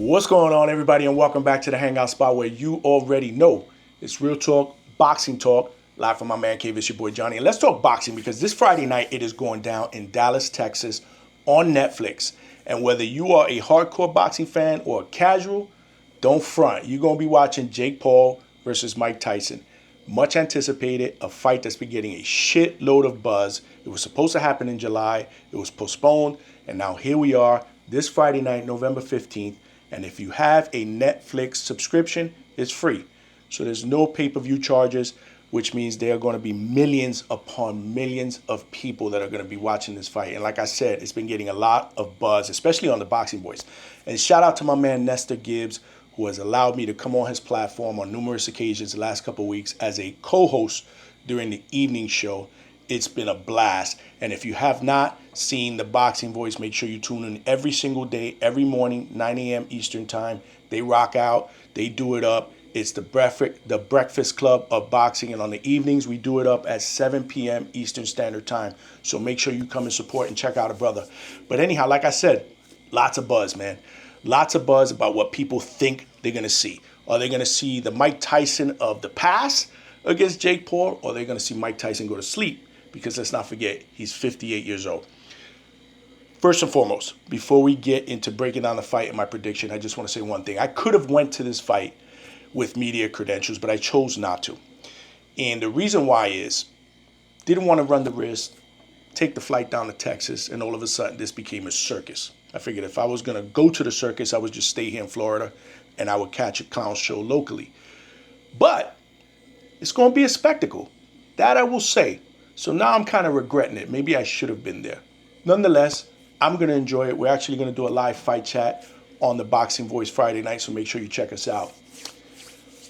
What's going on, everybody, and welcome back to the Hangout Spot where you already know it's real talk, boxing talk, live from my man cave. It's your boy Johnny. And let's talk boxing because this Friday night it is going down in Dallas, Texas on Netflix. And whether you are a hardcore boxing fan or a casual, don't front. You're going to be watching Jake Paul versus Mike Tyson. Much anticipated, a fight that's been getting a shitload of buzz. It was supposed to happen in July. It was postponed. And now here we are this Friday night, November 15th. And if you have a Netflix subscription, it's free. So there's no pay-per-view charges, which means there are going to be millions upon millions of people that are going to be watching this fight. And like I said, it's been getting a lot of buzz, especially on the Boxing Voice. And shout out to my man Nestor Gibbs, who has allowed me to come on his platform on numerous occasions the last couple of weeks as a co-host during the evening show. It's been a blast. And if you have not seen the Boxing Voice, make sure you tune in every single day, every morning, 9 a.m. Eastern time. They rock out. They do it up. It's the breakfast club of boxing. And on the evenings, we do it up at 7 p.m. Eastern Standard Time. So make sure you come and support and check out a brother. But anyhow, like I said, lots of buzz, man. Lots of buzz about what people think they're going to see. Are they going to see the Mike Tyson of the past against Jake Paul? Or are they going to see Mike Tyson go to sleep? Because let's not forget, he's 58 years old. First and foremost, before we get into breaking down the fight and my prediction, I just want to say one thing. I could have went to this fight with media credentials, but I chose not to. And the reason why is, didn't want to run the risk, take the flight down to Texas, and all of a sudden this became a circus. I figured if I was going to go to the circus, I would just stay here in Florida and I would catch a clown show locally. But it's going to be a spectacle. That I will say. So now I'm kind of regretting it. Maybe I should have been there. Nonetheless, I'm going to enjoy it. We're actually going to do a live fight chat on the Boxing Voice Friday night, so make sure you check us out.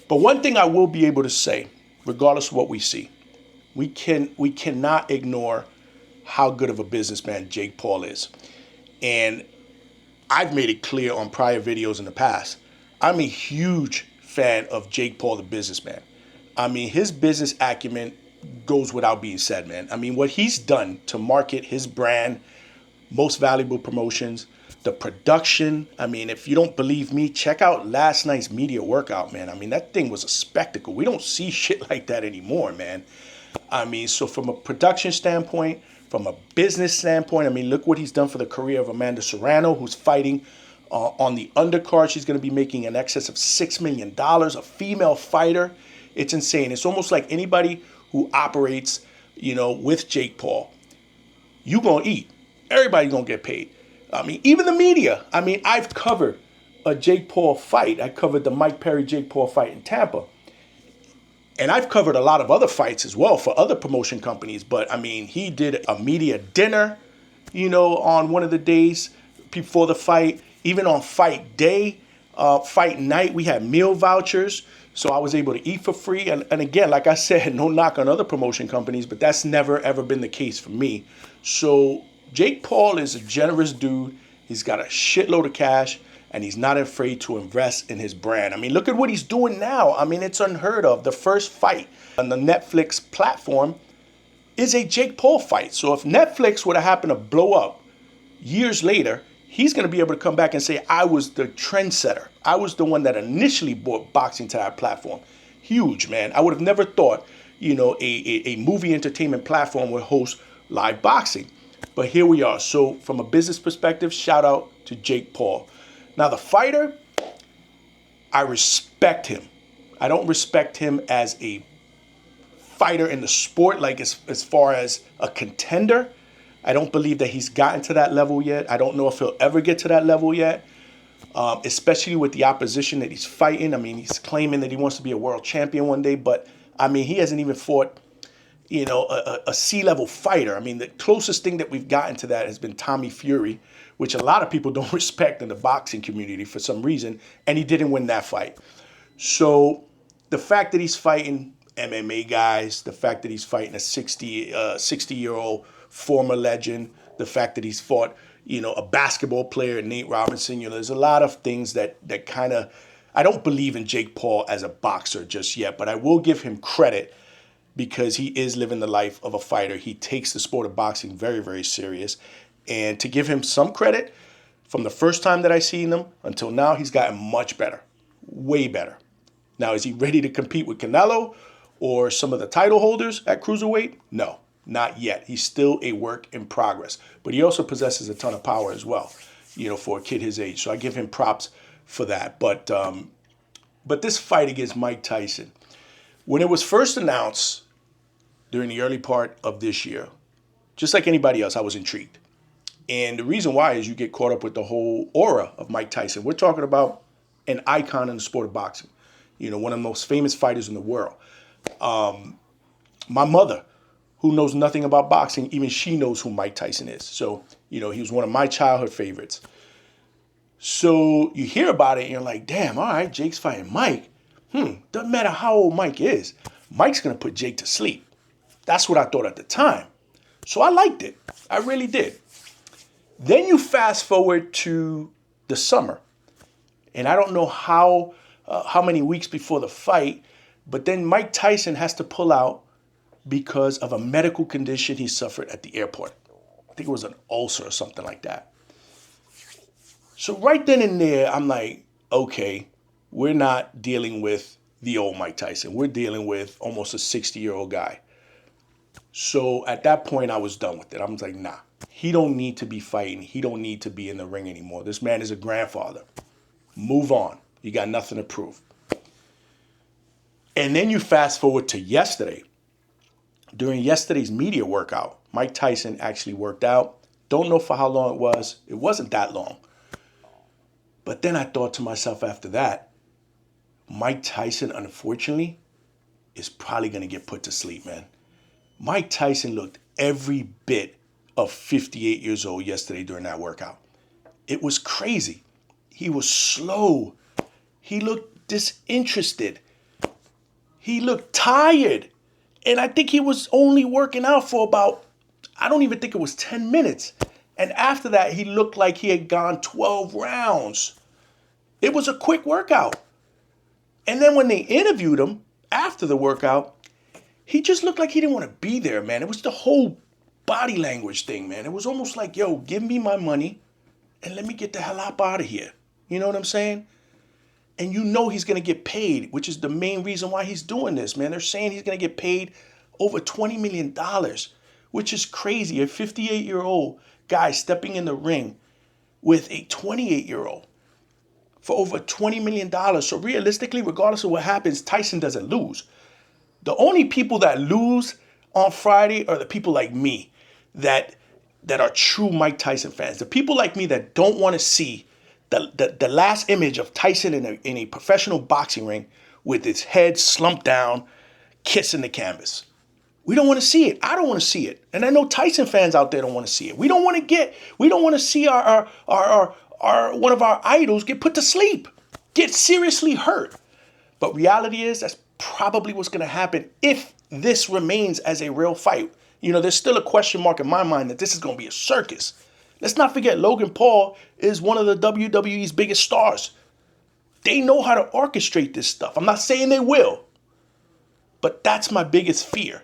But one thing I will be able to say, regardless of what we see, we cannot ignore how good of a businessman Jake Paul is. And I've made it clear on prior videos in the past, I'm a huge fan of Jake Paul, the businessman. I mean, his business acumen goes without being said, man. I mean, what he's done to market his brand, Most Valuable Promotions, the production. I mean, if you don't believe me, check out last night's media workout, man. I mean, that thing was a spectacle. We don't see shit like that anymore, man. I mean, so from a production standpoint, from a business standpoint, I mean, look what he's done for the career of Amanda Serrano, who's fighting on the undercard. She's going to be making in excess of $6 million, a female fighter. It's insane. It's almost like anybody who operates, with Jake Paul, you gonna eat. Everybody's gonna get paid. I mean, even the media. I mean, I've covered a Jake Paul fight. I covered the Mike Perry-Jake Paul fight in Tampa. And I've covered a lot of other fights as well for other promotion companies. But, I mean, he did a media dinner, on one of the days before the fight. Even on fight day, fight night, we had meal vouchers. So I was able to eat for free. And again, like I said, no knock on other promotion companies, but that's never, ever been the case for me. So Jake Paul is a generous dude. He's got a shitload of cash, and he's not afraid to invest in his brand. I mean, look at what he's doing now. I mean, it's unheard of. The first fight on the Netflix platform is a Jake Paul fight. So if Netflix would have happened to blow up years later, he's going to be able to come back and say, I was the trendsetter. I was the one that initially brought boxing to that platform. Huge, man. I would have never thought, a movie entertainment platform would host live boxing. But here we are. So from a business perspective, shout out to Jake Paul. Now the fighter, I respect him. I don't respect him as a fighter in the sport, like as far as a contender. I don't believe that he's gotten to that level yet. I don't know if he'll ever get to that level yet, especially with the opposition that he's fighting. I mean, he's claiming that he wants to be a world champion one day, but I mean, he hasn't even fought, a C-level fighter. I mean, the closest thing that we've gotten to that has been Tommy Fury, which a lot of people don't respect in the boxing community for some reason, and he didn't win that fight. So the fact that he's fighting MMA guys, the fact that he's fighting a 60-year-old former legend, the fact that he's fought, a basketball player, Nate Robinson, there's a lot of things that kind of, I don't believe in Jake Paul as a boxer just yet, but I will give him credit because he is living the life of a fighter. He takes the sport of boxing very, very serious. And to give him some credit, From the first time that I seen him until now, he's gotten much better, way better. Now, is he ready to compete with Canelo or some of the title holders at cruiserweight? No, not yet. He's still a work in progress. But he also possesses a ton of power as well, for a kid his age. So I give him props for that. But this fight against Mike Tyson, when it was first announced during the early part of this year, just like anybody else, I was intrigued. And the reason why is you get caught up with the whole aura of Mike Tyson. We're talking about an icon in the sport of boxing. One of the most famous fighters in the world. My mother, who knows nothing about boxing, even she knows who Mike Tyson is. So, he was one of my childhood favorites. So you hear about it and you're like, damn, all right, Jake's fighting Mike. Doesn't matter how old Mike is. Mike's going to put Jake to sleep. That's what I thought at the time. So I liked it. I really did. Then you fast forward to the summer. And I don't know how many weeks before the fight, but then Mike Tyson has to pull out because of a medical condition he suffered at the airport. I think it was an ulcer or something like that. So right then and there, I'm like, okay, we're not dealing with the old Mike Tyson. We're dealing with almost a 60-year-old guy. So at that point, I was done with it. I was like, nah, he don't need to be fighting. He don't need to be in the ring anymore. This man is a grandfather. Move on. You got nothing to prove. And then you fast forward to yesterday. During yesterday's media workout, Mike Tyson actually worked out. Don't know for how long it was. It wasn't that long. But then I thought to myself after that, Mike Tyson, unfortunately, is probably going to get put to sleep, man. Mike Tyson looked every bit of 58 years old yesterday during that workout. It was crazy. He was slow. He looked disinterested. He looked tired. And I think he was only working out for about, I don't even think it was 10 minutes. And after that, he looked like he had gone 12 rounds. It was a quick workout. And then when they interviewed him after the workout, he just looked like he didn't want to be there, man. It was the whole body language thing, man. It was almost like, yo, give me my money and let me get the hell up out of here. You know what I'm saying? And he's going to get paid, which is the main reason why he's doing this, man. They're saying he's going to get paid over $20 million, which is crazy. A 58-year-old guy stepping in the ring with a 28-year-old for over $20 million. So realistically, regardless of what happens, Tyson doesn't lose. The only people that lose on Friday are the people like me that are true Mike Tyson fans. The people like me that don't want to see the last image of Tyson in a professional boxing ring with his head slumped down, kissing the canvas. We don't want to see it. I don't want to see it. And I know Tyson fans out there don't want to see it. We don't want to see our one of our idols get put to sleep, get seriously hurt. But reality is that's probably what's going to happen if this remains as a real fight. There's still a question mark in my mind that this is going to be a circus. Let's not forget Logan Paul is one of the WWE's biggest stars. They know how to orchestrate this stuff. I'm not saying they will, but that's my biggest fear.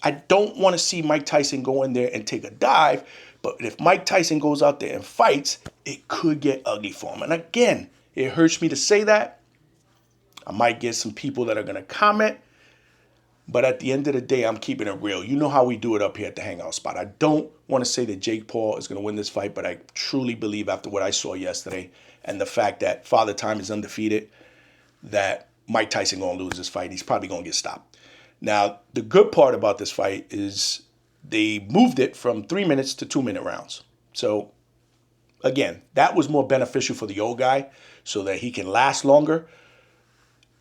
I don't want to see Mike Tyson go in there and take a dive, but if Mike Tyson goes out there and fights, it could get ugly for him. And again, it hurts me to say that. I might get some people that are going to comment. But at the end of the day, I'm keeping it real. You know how we do it up here at the Hangout Spot. I don't want to say that Jake Paul is going to win this fight, but I truly believe after what I saw yesterday and the fact that Father Time is undefeated, that Mike Tyson going to lose this fight. He's probably going to get stopped. Now, the good part about this fight is they moved it from 3 minutes to 2-minute rounds. So, again, that was more beneficial for the old guy so that he can last longer.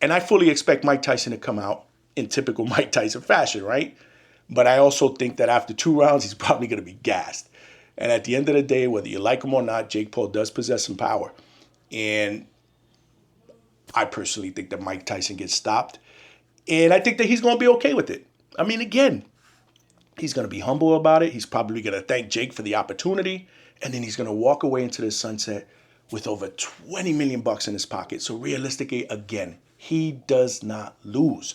And I fully expect Mike Tyson to come out in typical Mike Tyson fashion, right? But I also think that after 2 rounds, he's probably going to be gassed. And at the end of the day, whether you like him or not, Jake Paul does possess some power. And I personally think that Mike Tyson gets stopped. And I think that he's going to be okay with it. I mean, again, he's going to be humble about it. He's probably going to thank Jake for the opportunity. And then he's going to walk away into the sunset with over $20 million in his pocket. So realistically, again, he does not lose.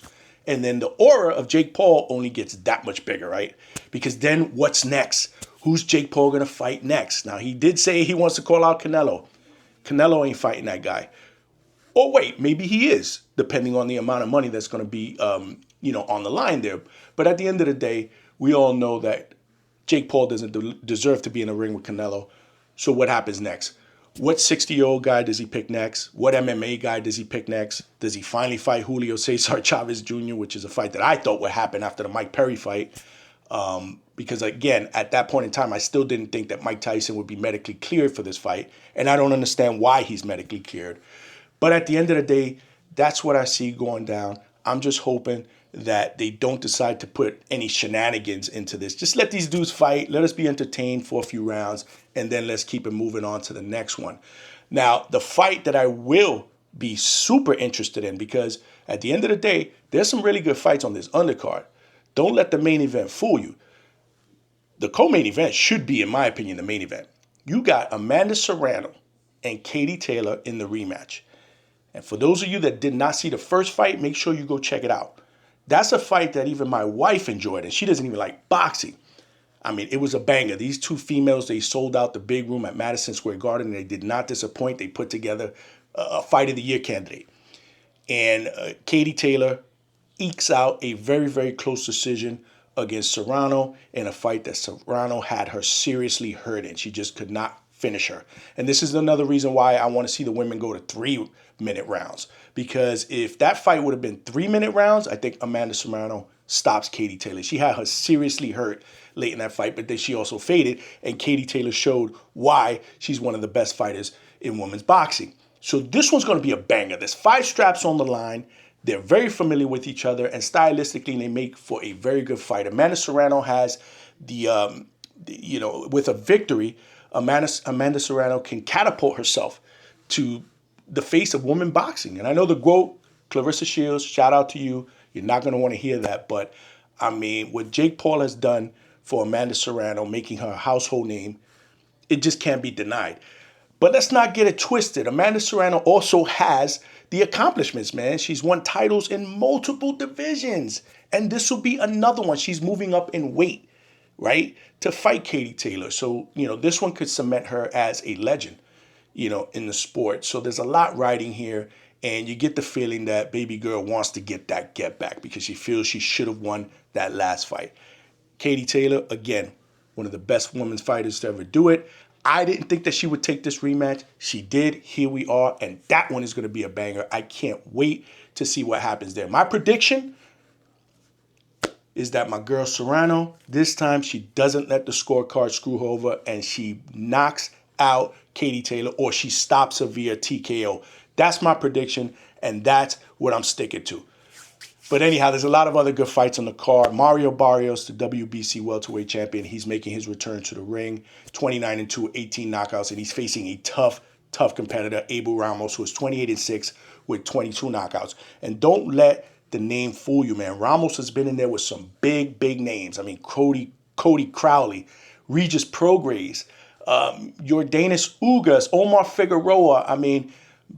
And then the aura of Jake Paul only gets that much bigger, right? Because then what's next? Who's Jake Paul going to fight next? Now, he did say he wants to call out Canelo. Canelo ain't fighting that guy. Or wait, maybe he is, depending on the amount of money that's going to be, on the line there. But at the end of the day, we all know that Jake Paul doesn't deserve to be in a ring with Canelo. So what happens next? What 60-year-old guy does he pick next? What MMA guy does he pick next? Does he finally fight Julio Cesar Chavez Jr., which is a fight that I thought would happen after the Mike Perry fight? Because, again, at that point in time, I still didn't think that Mike Tyson would be medically cleared for this fight. And I don't understand why he's medically cleared. But at the end of the day, that's what I see going down. I'm just hoping that they don't decide to put any shenanigans into this. Just let these dudes fight. Let us be entertained for a few rounds, and then let's keep it moving on to the next one. Now, the fight that I will be super interested in, because at the end of the day, there's some really good fights on this undercard. Don't let the main event fool you. The co-main event should be, in my opinion, the main event. You got Amanda Serrano and Katie Taylor in the rematch. And for those of you that did not see the first fight, make sure you go check it out. That's a fight that even my wife enjoyed, and she doesn't even like boxing. I mean, it was a banger. These two females, they sold out the big room at Madison Square Garden, and they did not disappoint. They put together a Fight of the Year candidate. And Katie Taylor ekes out a very, very close decision against Serrano in a fight that Serrano had her seriously hurt in. She just could not finish her. And this is another reason why I want to see the women go to 3-minute rounds. Because if that fight would have been 3-minute rounds, I think Amanda Serrano stops Katie Taylor. She had her seriously hurt late in that fight, but then she also faded, and Katie Taylor showed why she's one of the best fighters in women's boxing. So this one's going to be a banger. There's 5 straps on the line. They're very familiar with each other, and stylistically, they make for a very good fight. Amanda Serrano has with a victory, Amanda Serrano can catapult herself to the face of women boxing. And I know the GOAT, Clarissa Shields, shout out to you. You're not going to want to hear that. But, I mean, what Jake Paul has done for Amanda Serrano, making her a household name, it just can't be denied. But let's not get it twisted. Amanda Serrano also has the accomplishments, man. She's won titles in multiple divisions. And this will be another one. She's moving up in weight, right, to fight Katie Taylor. So, this one could cement her as a legend, in the sport. So there's a lot riding here. And you get the feeling that baby girl wants to get that get back because she feels she should have won that last fight. Katie Taylor, again, one of the best women's fighters to ever do it. I didn't think that she would take this rematch. She did. Here we are. And that one is going to be a banger. I can't wait to see what happens there. My prediction is that my girl Serrano, this time she doesn't let the scorecard screw her over and she knocks out Katie Taylor or she stops her via TKO. That's my prediction, and that's what I'm sticking to. But anyhow, there's a lot of other good fights on the card. Mario Barrios, the WBC welterweight champion, he's making his return to the ring. 29-2, 18 knockouts, and he's facing a tough competitor, Abel Ramos, who is 28-6 with 22 knockouts. And don't let the name fool you, man. Ramos has been in there with some big names. I mean, Cody Crowley, Regis Prograis, Yordanis Ugas, Omar Figueroa. I mean,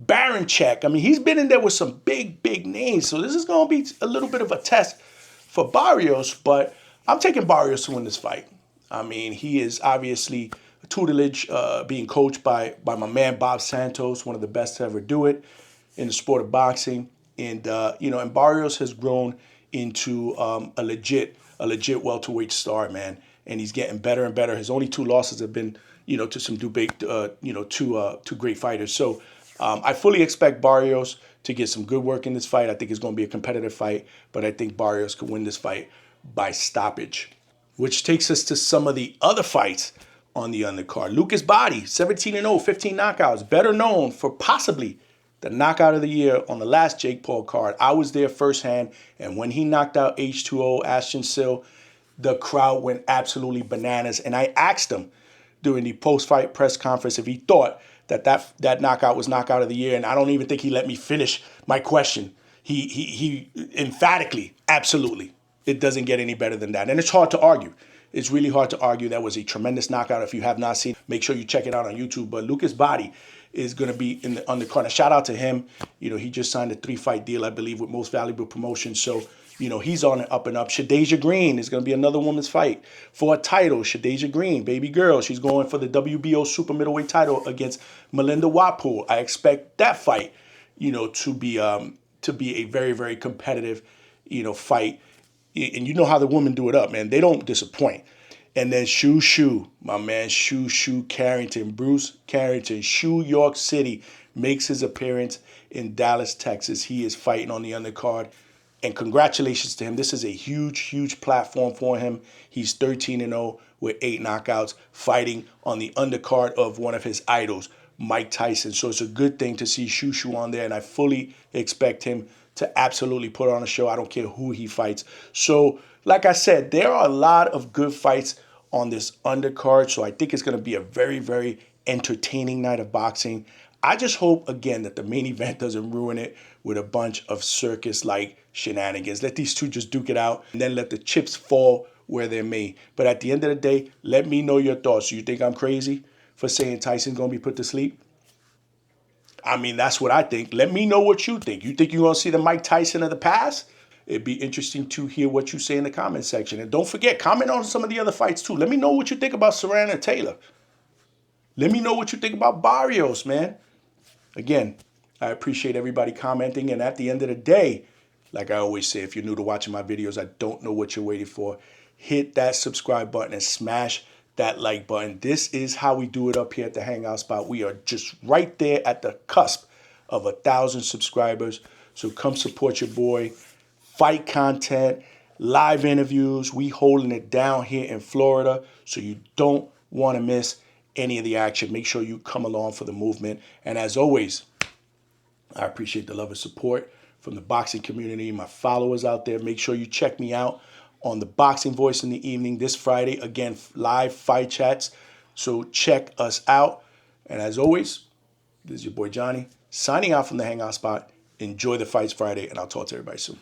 Baranchek. I mean, he's been in there with some big names. So this is going to be a little bit of a test for Barrios, but I'm taking Barrios to win this fight. I mean, he is obviously tutelage, being coached by my man Bob Santos, one of the best to ever do it in the sport of boxing. And, and Barrios has grown into a legit welterweight star, man. And he's getting better and better. His only 2 losses have been, to some two great fighters. So I fully expect Barrios to get some good work in this fight. I think it's going to be a competitive fight, but I think Barrios could win this fight by stoppage. Which takes us to some of the other fights on the undercard. Lucas Body, 17-0, 15 knockouts, better known for possibly the knockout of the year on the last Jake Paul card. I was there firsthand, and when he knocked out H2O, Ashton Sill, the crowd went absolutely bananas. And I asked him during the post-fight press conference if he thought that knockout was knockout of the year, and I don't even think he let me finish my question. He emphatically, absolutely, it doesn't get any better than that. And it's hard to argue. It's really hard to argue. That was a tremendous knockout. If you have not seen, make sure you check it out on YouTube. But Lucas Body is going to be in the undercard. Shout out to him. He just signed a 3-fight deal, I believe, with Most Valuable Promotions. So, He's on the up and up. Shadeja Green is going to be another woman's fight for a title. Shadeja Green, baby girl, she's going for the WBO super middleweight title against Melinda Wapool. I expect that fight, to be a very, very competitive, fight. And you know how the women do it up, man. They don't disappoint. And then Shu, my man Shu Carrington, Bruce Carrington, Shu York City, makes his appearance in Dallas, Texas. He is fighting on the undercard. And congratulations to him. This is a huge, huge platform for him. He's 13-0 with 8 knockouts, fighting on the undercard of one of his idols, Mike Tyson. So it's a good thing to see Shu on there, and I fully expect him to absolutely put on a show. I don't care who he fights. So, like I said, there are a lot of good fights on this undercard, so I think it's going to be a very, very entertaining night of boxing. I just hope, again, that the main event doesn't ruin it with a bunch of circus-like shenanigans. Let these two just duke it out, and then let the chips fall where they may. But at the end of the day, let me know your thoughts. You think I'm crazy for saying Tyson's going to be put to sleep? I mean, that's what I think. Let me know what you think. You think you're going to see the Mike Tyson of the past? It'd be interesting to hear what you say in the comment section. And don't forget, comment on some of the other fights too. Let me know what you think about Serrano Taylor. Let me know what you think about Barrios, man. Again, I appreciate everybody commenting. And at the end of the day, like I always say, if you're new to watching my videos, I don't know what you're waiting for. Hit that subscribe button and smash that like button. This is how we do it up here at the Hangout Spot. We are just right there at the cusp of 1,000 subscribers. So come support your boy. Fight content, live interviews. We holding it down here in Florida. So you don't want to miss any of the action. Make sure you come along for the movement. And as always, I appreciate the love and support from the boxing community, my followers out there. Make sure you check me out on the Boxing Voice in the evening this Friday. Again, live fight chats. So check us out. And as always, this is your boy Johnny, signing out from the Hangout Spot. Enjoy the fights Friday, and I'll talk to everybody soon.